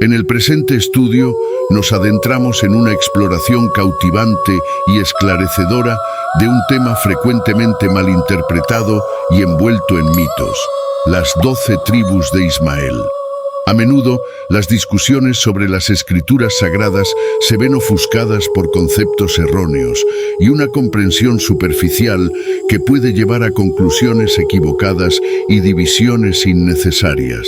En el presente estudio nos adentramos en una exploración cautivante y esclarecedora de un tema frecuentemente malinterpretado y envuelto en mitos: las 12 tribus de Ismael. A menudo, las discusiones sobre las escrituras sagradas se ven ofuscadas por conceptos erróneos y una comprensión superficial que puede llevar a conclusiones equivocadas y divisiones innecesarias.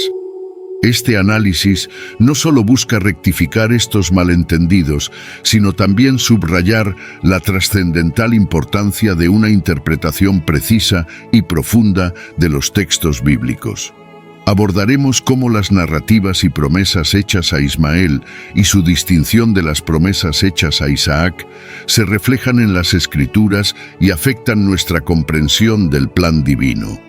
Este análisis no solo busca rectificar estos malentendidos, sino también subrayar la trascendental importancia de una interpretación precisa y profunda de los textos bíblicos. Abordaremos cómo las narrativas y promesas hechas a Ismael y su distinción de las promesas hechas a Isaac se reflejan en las Escrituras y afectan nuestra comprensión del plan divino.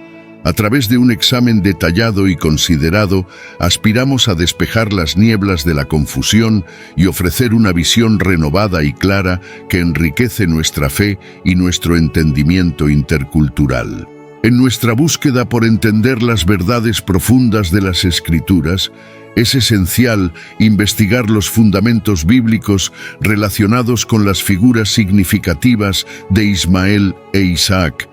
A través de un examen detallado y considerado, aspiramos a despejar las nieblas de la confusión y ofrecer una visión renovada y clara que enriquece nuestra fe y nuestro entendimiento intercultural. En nuestra búsqueda por entender las verdades profundas de las Escrituras, es esencial investigar los fundamentos bíblicos relacionados con las figuras significativas de Ismael e Isaac,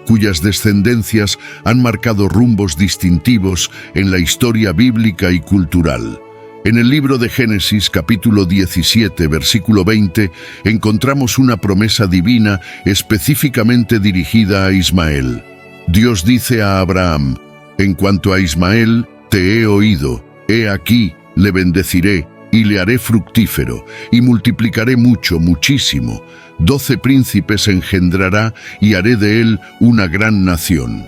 cuyas descendencias han marcado rumbos distintivos en la historia bíblica y cultural. En el libro de Génesis, capítulo 17, versículo 20, encontramos una promesa divina específicamente dirigida a Ismael. Dios dice a Abraham: «En cuanto a Ismael, te he oído, he aquí, le bendeciré, y le haré fructífero, y multiplicaré muchísimo. 12 príncipes engendrará, y haré de él una gran nación».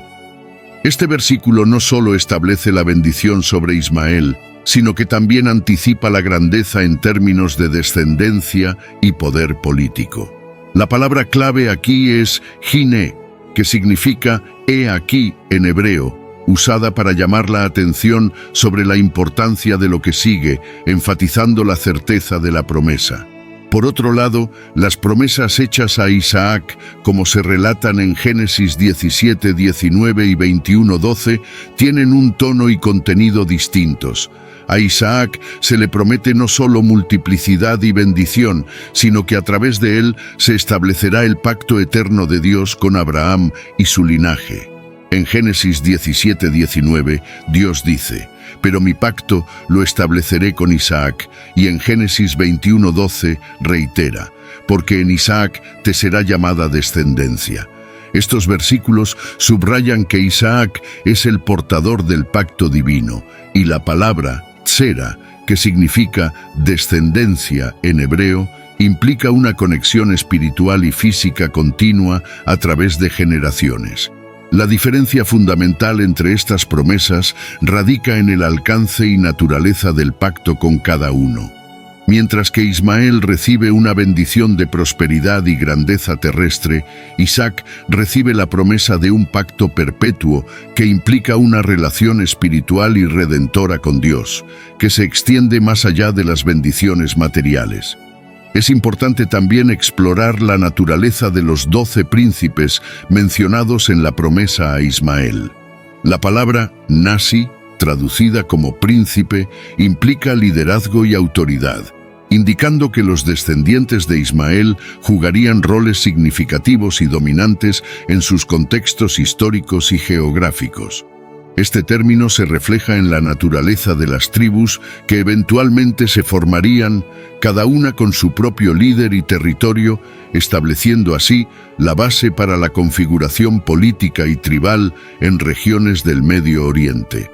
Este versículo no solo establece la bendición sobre Ismael, sino que también anticipa la grandeza en términos de descendencia y poder político. La palabra clave aquí es «hiné», que significa «he aquí» en hebreo, usada para llamar la atención sobre la importancia de lo que sigue, enfatizando la certeza de la promesa. Por otro lado, las promesas hechas a Isaac, como se relatan en Génesis 17, 19 y 21, 12, tienen un tono y contenido distintos. A Isaac se le promete no solo multiplicidad y bendición, sino que a través de él se establecerá el pacto eterno de Dios con Abraham y su linaje. En Génesis 17, 19, Dios dice: «Pero mi pacto lo estableceré con Isaac», y en Génesis 21, 12 reitera: «Porque en Isaac te será llamada descendencia». Estos versículos subrayan que Isaac es el portador del pacto divino, y la palabra Tsera, que significa descendencia en hebreo, implica una conexión espiritual y física continua a través de generaciones. La diferencia fundamental entre estas promesas radica en el alcance y naturaleza del pacto con cada uno. Mientras que Ismael recibe una bendición de prosperidad y grandeza terrestre, Isaac recibe la promesa de un pacto perpetuo que implica una relación espiritual y redentora con Dios, que se extiende más allá de las bendiciones materiales. Es importante también explorar la naturaleza de los 12 príncipes mencionados en la promesa a Ismael. La palabra Nasi, traducida como príncipe, implica liderazgo y autoridad, indicando que los descendientes de Ismael jugarían roles significativos y dominantes en sus contextos históricos y geográficos. Este término se refleja en la naturaleza de las tribus que eventualmente se formarían, cada una con su propio líder y territorio, estableciendo así la base para la configuración política y tribal en regiones del Medio Oriente.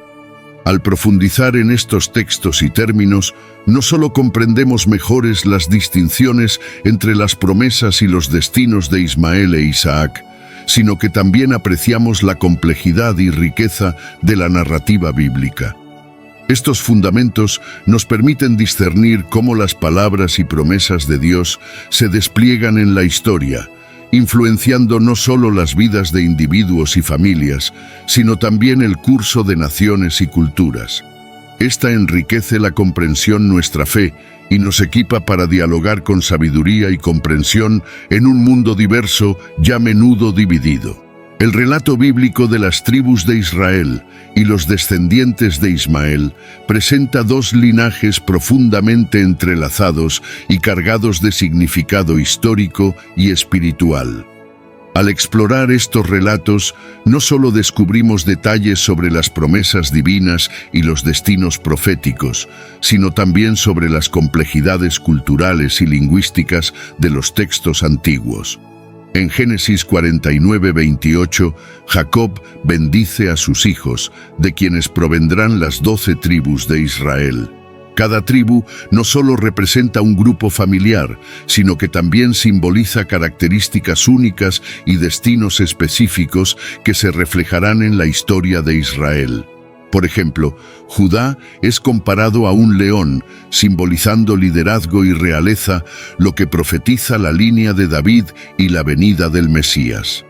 Al profundizar en estos textos y términos, no solo comprendemos mejores las distinciones entre las promesas y los destinos de Ismael e Isaac, sino que también apreciamos la complejidad y riqueza de la narrativa bíblica. Estos fundamentos nos permiten discernir cómo las palabras y promesas de Dios se despliegan en la historia, influenciando no solo las vidas de individuos y familias, sino también el curso de naciones y culturas. Esta enriquece la comprensión nuestra fe y nos equipa para dialogar con sabiduría y comprensión en un mundo diverso y a menudo dividido. El relato bíblico de las tribus de Israel y los descendientes de Ismael presenta dos linajes profundamente entrelazados y cargados de significado histórico y espiritual. Al explorar estos relatos, no solo descubrimos detalles sobre las promesas divinas y los destinos proféticos, sino también sobre las complejidades culturales y lingüísticas de los textos antiguos. En Génesis 49:28, Jacob bendice a sus hijos, de quienes provendrán las 12 tribus de Israel. Cada tribu no solo representa un grupo familiar, sino que también simboliza características únicas y destinos específicos que se reflejarán en la historia de Israel. Por ejemplo, Judá es comparado a un león, simbolizando liderazgo y realeza, lo que profetiza la línea de David y la venida del Mesías.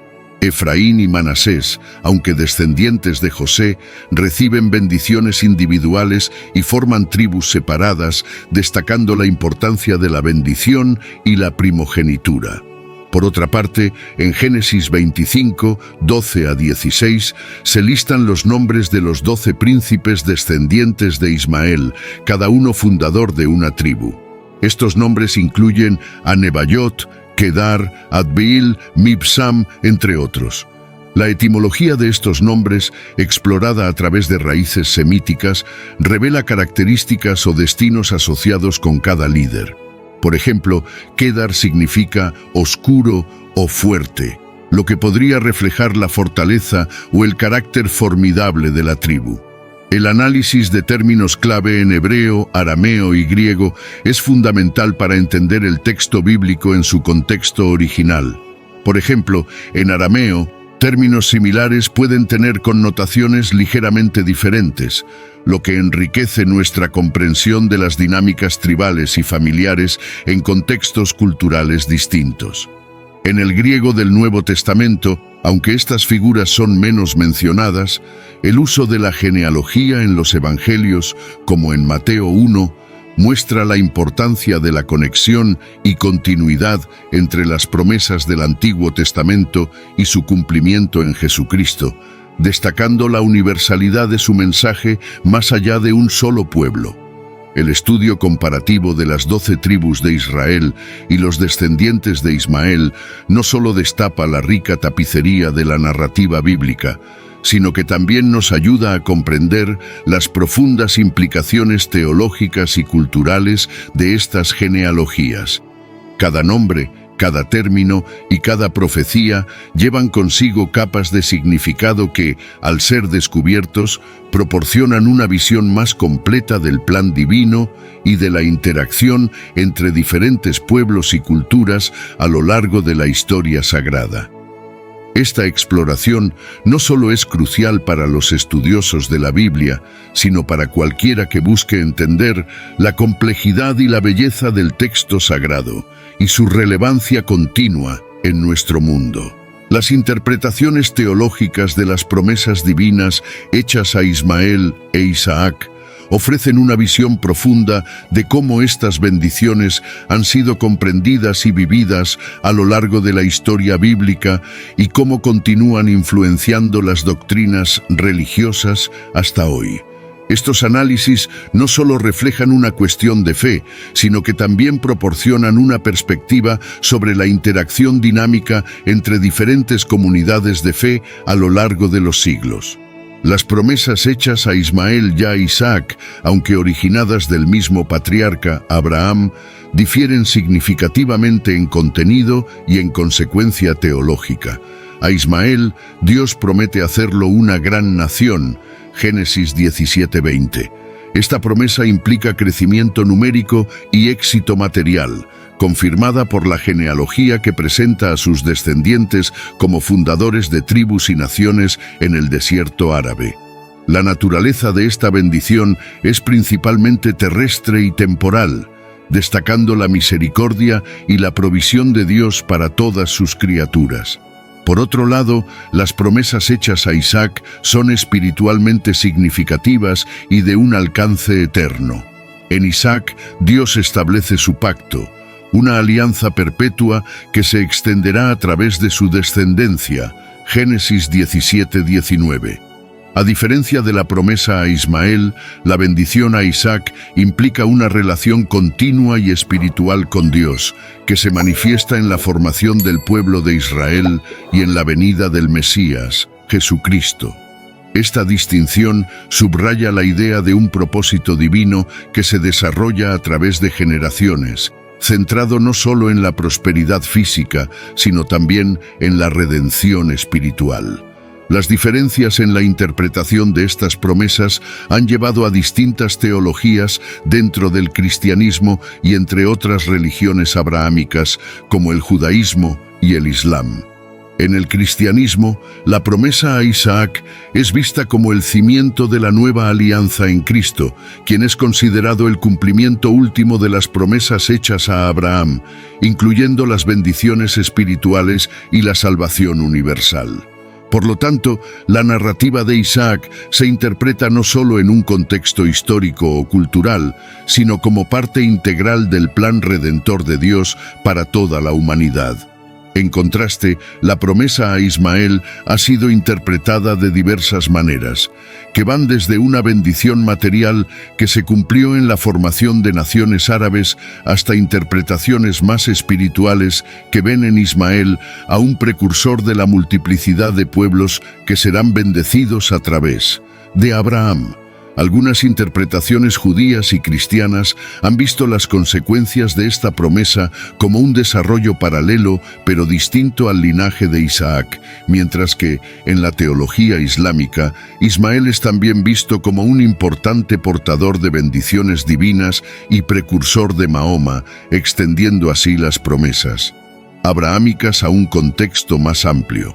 Efraín y Manasés, aunque descendientes de José, reciben bendiciones individuales y forman tribus separadas, destacando la importancia de la bendición y la primogenitura. Por otra parte, en Génesis 25, 12 a 16, se listan los nombres de los 12 príncipes descendientes de Ismael, cada uno fundador de una tribu. Estos nombres incluyen a Nebaiot, Kedar, Adbeel, Mibsam, entre otros. La etimología de estos nombres, explorada a través de raíces semíticas, revela características o destinos asociados con cada líder. Por ejemplo, Kedar significa oscuro o fuerte, lo que podría reflejar la fortaleza o el carácter formidable de la tribu. El análisis de términos clave en hebreo, arameo y griego es fundamental para entender el texto bíblico en su contexto original. Por ejemplo, en arameo, términos similares pueden tener connotaciones ligeramente diferentes, lo que enriquece nuestra comprensión de las dinámicas tribales y familiares en contextos culturales distintos. En el griego del Nuevo Testamento, aunque estas figuras son menos mencionadas, el uso de la genealogía en los evangelios, como en Mateo 1, muestra la importancia de la conexión y continuidad entre las promesas del Antiguo Testamento y su cumplimiento en Jesucristo, destacando la universalidad de su mensaje más allá de un solo pueblo. El estudio comparativo de las 12 tribus de Israel y los descendientes de Ismael no solo destapa la rica tapicería de la narrativa bíblica, sino que también nos ayuda a comprender las profundas implicaciones teológicas y culturales de estas genealogías. Cada nombre, cada término y cada profecía llevan consigo capas de significado que, al ser descubiertos, proporcionan una visión más completa del plan divino y de la interacción entre diferentes pueblos y culturas a lo largo de la historia sagrada. Esta exploración no solo es crucial para los estudiosos de la Biblia, sino para cualquiera que busque entender la complejidad y la belleza del texto sagrado y su relevancia continua en nuestro mundo. Las interpretaciones teológicas de las promesas divinas hechas a Ismael e Isaac ofrecen una visión profunda de cómo estas bendiciones han sido comprendidas y vividas a lo largo de la historia bíblica y cómo continúan influenciando las doctrinas religiosas hasta hoy. Estos análisis no solo reflejan una cuestión de fe, sino que también proporcionan una perspectiva sobre la interacción dinámica entre diferentes comunidades de fe a lo largo de los siglos. Las promesas hechas a Ismael y a Isaac, aunque originadas del mismo patriarca, Abraham, difieren significativamente en contenido y en consecuencia teológica. A Ismael, Dios promete hacerlo una gran nación, Génesis 17:20. Esta promesa implica crecimiento numérico y éxito material, confirmada por la genealogía que presenta a sus descendientes como fundadores de tribus y naciones en el desierto árabe. La naturaleza de esta bendición es principalmente terrestre y temporal, destacando la misericordia y la provisión de Dios para todas sus criaturas. Por otro lado, las promesas hechas a Isaac son espiritualmente significativas y de un alcance eterno. En Isaac, Dios establece su pacto, una alianza perpetua que se extenderá a través de su descendencia, Génesis 17:19. A diferencia de la promesa a Ismael, la bendición a Isaac implica una relación continua y espiritual con Dios, que se manifiesta en la formación del pueblo de Israel y en la venida del Mesías, Jesucristo. Esta distinción subraya la idea de un propósito divino que se desarrolla a través de generaciones, centrado no solo en la prosperidad física, sino también en la redención espiritual. Las diferencias en la interpretación de estas promesas han llevado a distintas teologías dentro del cristianismo y entre otras religiones abrahámicas, como el judaísmo y el islam. En el cristianismo, la promesa a Isaac es vista como el cimiento de la nueva alianza en Cristo, quien es considerado el cumplimiento último de las promesas hechas a Abraham, incluyendo las bendiciones espirituales y la salvación universal. Por lo tanto, la narrativa de Isaac se interpreta no solo en un contexto histórico o cultural, sino como parte integral del plan redentor de Dios para toda la humanidad. En contraste, la promesa a Ismael ha sido interpretada de diversas maneras, que van desde una bendición material que se cumplió en la formación de naciones árabes hasta interpretaciones más espirituales que ven en Ismael a un precursor de la multiplicidad de pueblos que serán bendecidos a través de Abraham. Algunas interpretaciones judías y cristianas han visto las consecuencias de esta promesa como un desarrollo paralelo pero distinto al linaje de Isaac, mientras que, en la teología islámica, Ismael es también visto como un importante portador de bendiciones divinas y precursor de Mahoma, extendiendo así las promesas abrahámicas a un contexto más amplio.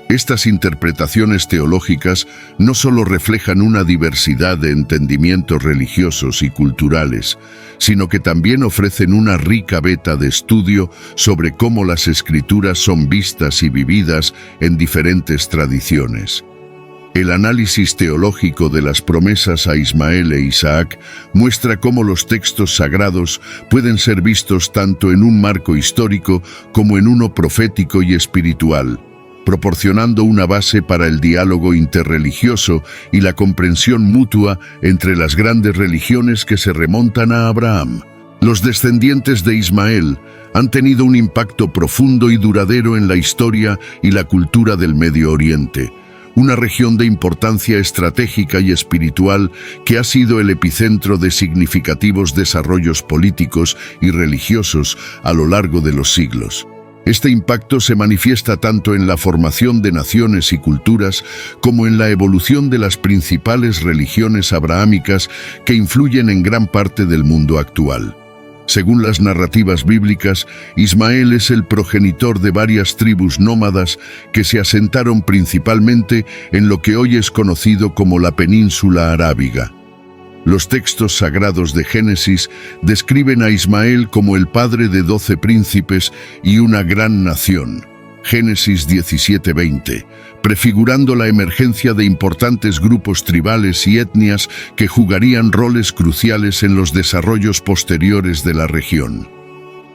Estas interpretaciones teológicas no solo reflejan una diversidad de entendimientos religiosos y culturales, sino que también ofrecen una rica veta de estudio sobre cómo las escrituras son vistas y vividas en diferentes tradiciones. El análisis teológico de las promesas a Ismael e Isaac muestra cómo los textos sagrados pueden ser vistos tanto en un marco histórico como en uno profético y espiritual, proporcionando una base para el diálogo interreligioso y la comprensión mutua entre las grandes religiones que se remontan a Abraham. Los descendientes de Ismael han tenido un impacto profundo y duradero en la historia y la cultura del Medio Oriente, una región de importancia estratégica y espiritual que ha sido el epicentro de significativos desarrollos políticos y religiosos a lo largo de los siglos. Este impacto se manifiesta tanto en la formación de naciones y culturas como en la evolución de las principales religiones abrahámicas que influyen en gran parte del mundo actual. Según las narrativas bíblicas, Ismael es el progenitor de varias tribus nómadas que se asentaron principalmente en lo que hoy es conocido como la península arábiga. Los textos sagrados de Génesis describen a Ismael como el padre de 12 príncipes y una gran nación. Génesis 17:20, prefigurando la emergencia de importantes grupos tribales y etnias que jugarían roles cruciales en los desarrollos posteriores de la región.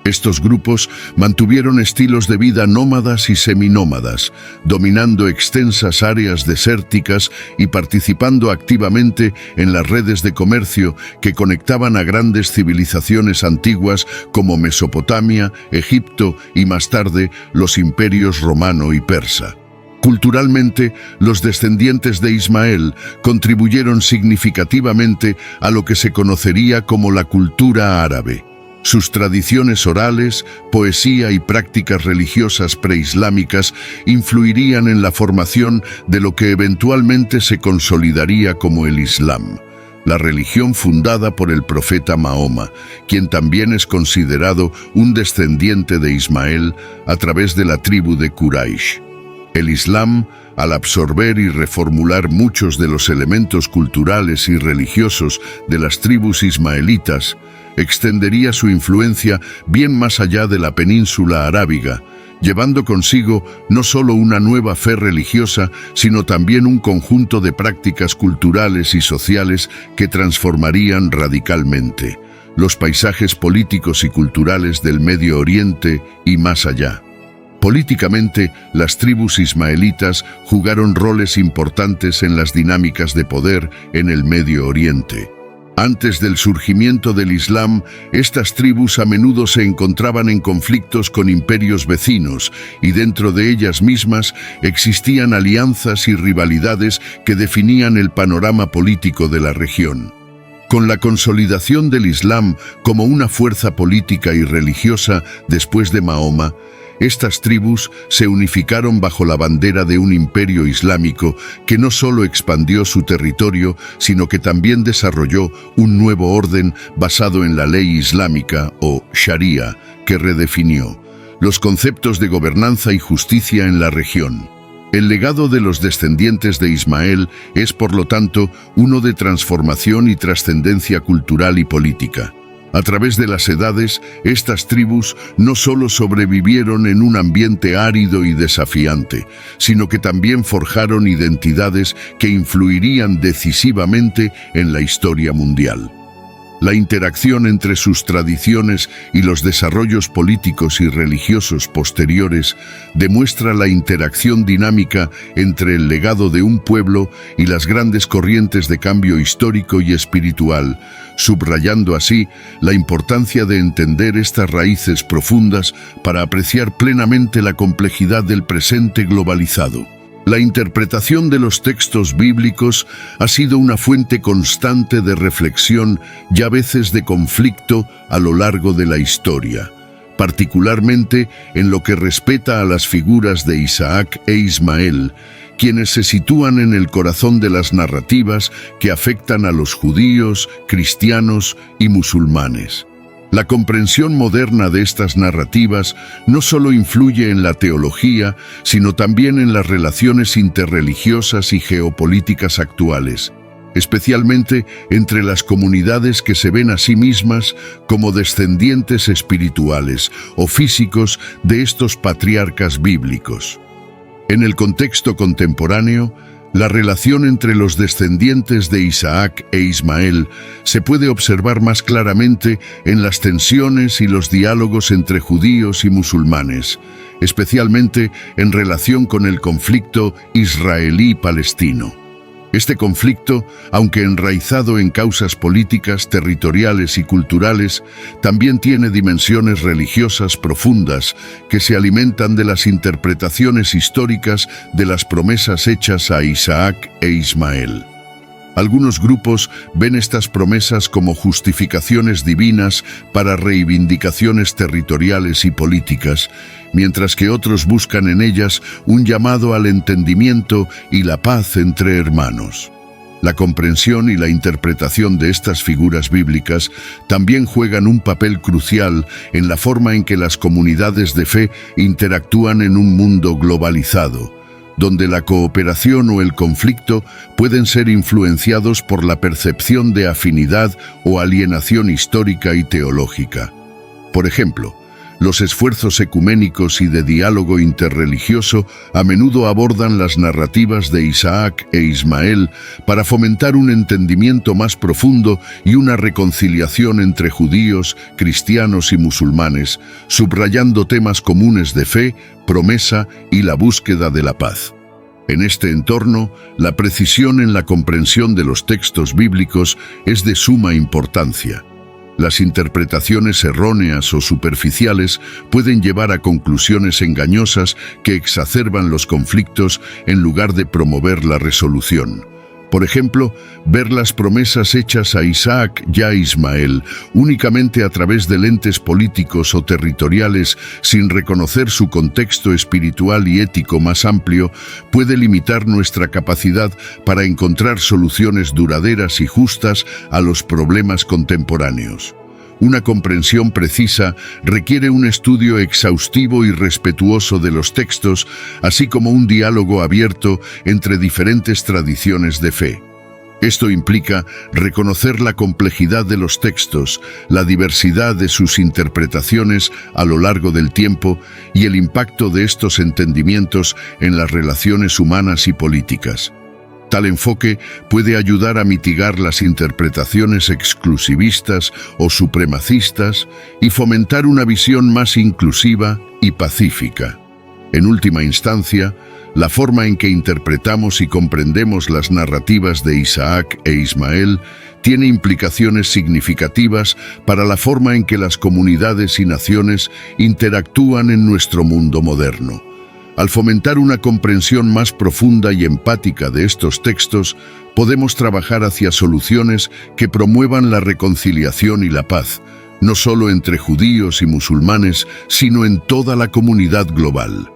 Estos grupos mantuvieron estilos de vida nómadas y seminómadas, dominando extensas áreas desérticas y participando activamente en las redes de comercio que conectaban a grandes civilizaciones antiguas como Mesopotamia, Egipto y más tarde los imperios romano y persa. Culturalmente, los descendientes de Ismael contribuyeron significativamente a lo que se conocería como la cultura árabe. Sus tradiciones orales, poesía y prácticas religiosas preislámicas influirían en la formación de lo que eventualmente se consolidaría como el Islam, la religión fundada por el profeta Mahoma, quien también es considerado un descendiente de Ismael a través de la tribu de Quraysh. El Islam, al absorber y reformular muchos de los elementos culturales y religiosos de las tribus ismaelitas, extendería su influencia bien más allá de la península arábiga, llevando consigo no solo una nueva fe religiosa, sino también un conjunto de prácticas culturales y sociales que transformarían radicalmente los paisajes políticos y culturales del Medio Oriente y más allá. Políticamente, las tribus ismaelitas jugaron roles importantes en las dinámicas de poder en el Medio Oriente. Antes del surgimiento del Islam, estas tribus a menudo se encontraban en conflictos con imperios vecinos y dentro de ellas mismas existían alianzas y rivalidades que definían el panorama político de la región. Con la consolidación del Islam como una fuerza política y religiosa después de Mahoma, estas tribus se unificaron bajo la bandera de un imperio islámico que no solo expandió su territorio, sino que también desarrolló un nuevo orden basado en la ley islámica o Sharia, que redefinió los conceptos de gobernanza y justicia en la región. El legado de los descendientes de Ismael es, por lo tanto, uno de transformación y trascendencia cultural y política. A través de las edades, estas tribus no solo sobrevivieron en un ambiente árido y desafiante, sino que también forjaron identidades que influirían decisivamente en la historia mundial. La interacción entre sus tradiciones y los desarrollos políticos y religiosos posteriores demuestra la interacción dinámica entre el legado de un pueblo y las grandes corrientes de cambio histórico y espiritual, subrayando así la importancia de entender estas raíces profundas para apreciar plenamente la complejidad del presente globalizado. La interpretación de los textos bíblicos ha sido una fuente constante de reflexión y a veces de conflicto a lo largo de la historia, particularmente en lo que respecta a las figuras de Isaac e Ismael, quienes se sitúan en el corazón de las narrativas que afectan a los judíos, cristianos y musulmanes. La comprensión moderna de estas narrativas no solo influye en la teología, sino también en las relaciones interreligiosas y geopolíticas actuales, especialmente entre las comunidades que se ven a sí mismas como descendientes espirituales o físicos de estos patriarcas bíblicos. En el contexto contemporáneo, la relación entre los descendientes de Isaac e Ismael se puede observar más claramente en las tensiones y los diálogos entre judíos y musulmanes, especialmente en relación con el conflicto israelí-palestino. Este conflicto, aunque enraizado en causas políticas, territoriales y culturales, también tiene dimensiones religiosas profundas que se alimentan de las interpretaciones históricas de las promesas hechas a Isaac e Ismael. Algunos grupos ven estas promesas como justificaciones divinas para reivindicaciones territoriales y políticas, mientras que otros buscan en ellas un llamado al entendimiento y la paz entre hermanos. La comprensión y la interpretación de estas figuras bíblicas también juegan un papel crucial en la forma en que las comunidades de fe interactúan en un mundo globalizado, donde la cooperación o el conflicto pueden ser influenciados por la percepción de afinidad o alienación histórica y teológica. Por ejemplo, los esfuerzos ecuménicos y de diálogo interreligioso a menudo abordan las narrativas de Isaac e Ismael para fomentar un entendimiento más profundo y una reconciliación entre judíos, cristianos y musulmanes, subrayando temas comunes de fe, promesa y la búsqueda de la paz. En este entorno, la precisión en la comprensión de los textos bíblicos es de suma importancia. Las interpretaciones erróneas o superficiales pueden llevar a conclusiones engañosas que exacerban los conflictos en lugar de promover la resolución. Por ejemplo, ver las promesas hechas a Isaac y a Ismael únicamente a través de lentes políticos o territoriales sin reconocer su contexto espiritual y ético más amplio puede limitar nuestra capacidad para encontrar soluciones duraderas y justas a los problemas contemporáneos. Una comprensión precisa requiere un estudio exhaustivo y respetuoso de los textos, así como un diálogo abierto entre diferentes tradiciones de fe. Esto implica reconocer la complejidad de los textos, la diversidad de sus interpretaciones a lo largo del tiempo y el impacto de estos entendimientos en las relaciones humanas y políticas. Tal enfoque puede ayudar a mitigar las interpretaciones exclusivistas o supremacistas y fomentar una visión más inclusiva y pacífica. En última instancia, la forma en que interpretamos y comprendemos las narrativas de Isaac e Ismael tiene implicaciones significativas para la forma en que las comunidades y naciones interactúan en nuestro mundo moderno. Al fomentar una comprensión más profunda y empática de estos textos, podemos trabajar hacia soluciones que promuevan la reconciliación y la paz, no solo entre judíos y musulmanes, sino en toda la comunidad global.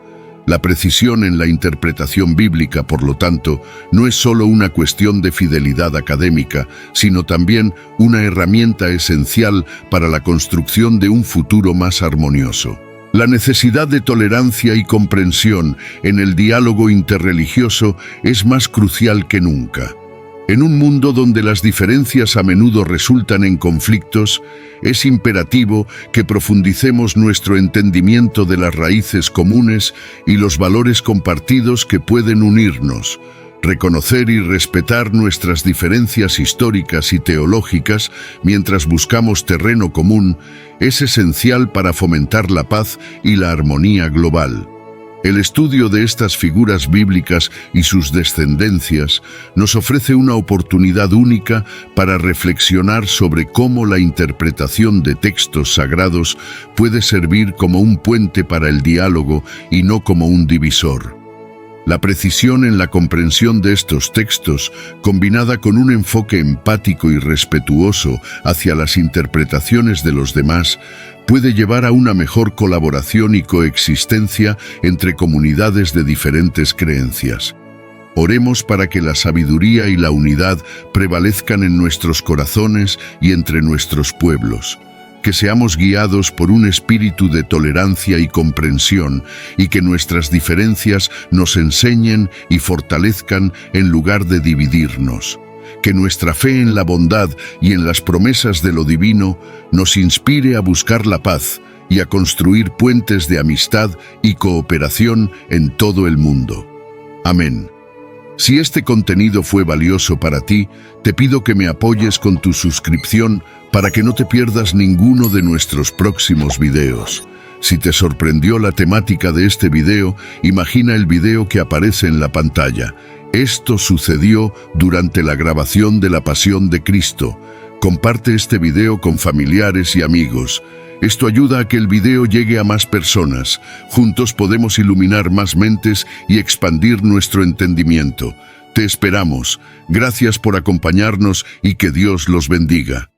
La precisión en la interpretación bíblica, por lo tanto, no es solo una cuestión de fidelidad académica, sino también una herramienta esencial para la construcción de un futuro más armonioso. La necesidad de tolerancia y comprensión en el diálogo interreligioso es más crucial que nunca. En un mundo donde las diferencias a menudo resultan en conflictos, es imperativo que profundicemos nuestro entendimiento de las raíces comunes y los valores compartidos que pueden unirnos. Reconocer y respetar nuestras diferencias históricas y teológicas mientras buscamos terreno común es esencial para fomentar la paz y la armonía global. El estudio de estas figuras bíblicas y sus descendencias nos ofrece una oportunidad única para reflexionar sobre cómo la interpretación de textos sagrados puede servir como un puente para el diálogo y no como un divisor. La precisión en la comprensión de estos textos, combinada con un enfoque empático y respetuoso hacia las interpretaciones de los demás, puede llevar a una mejor colaboración y coexistencia entre comunidades de diferentes creencias. Oremos para que la sabiduría y la unidad prevalezcan en nuestros corazones y entre nuestros pueblos. Que seamos guiados por un espíritu de tolerancia y comprensión y que nuestras diferencias nos enseñen y fortalezcan en lugar de dividirnos. Que nuestra fe en la bondad y en las promesas de lo divino nos inspire a buscar la paz y a construir puentes de amistad y cooperación en todo el mundo. Amén. Si este contenido fue valioso para ti, te pido que me apoyes con tu suscripción para que no te pierdas ninguno de nuestros próximos videos. Si te sorprendió la temática de este video, imagina el video que aparece en la pantalla. Esto sucedió durante la grabación de la Pasión de Cristo. Comparte este video con familiares y amigos. Esto ayuda a que el video llegue a más personas. Juntos podemos iluminar más mentes y expandir nuestro entendimiento. Te esperamos. Gracias por acompañarnos y que Dios los bendiga.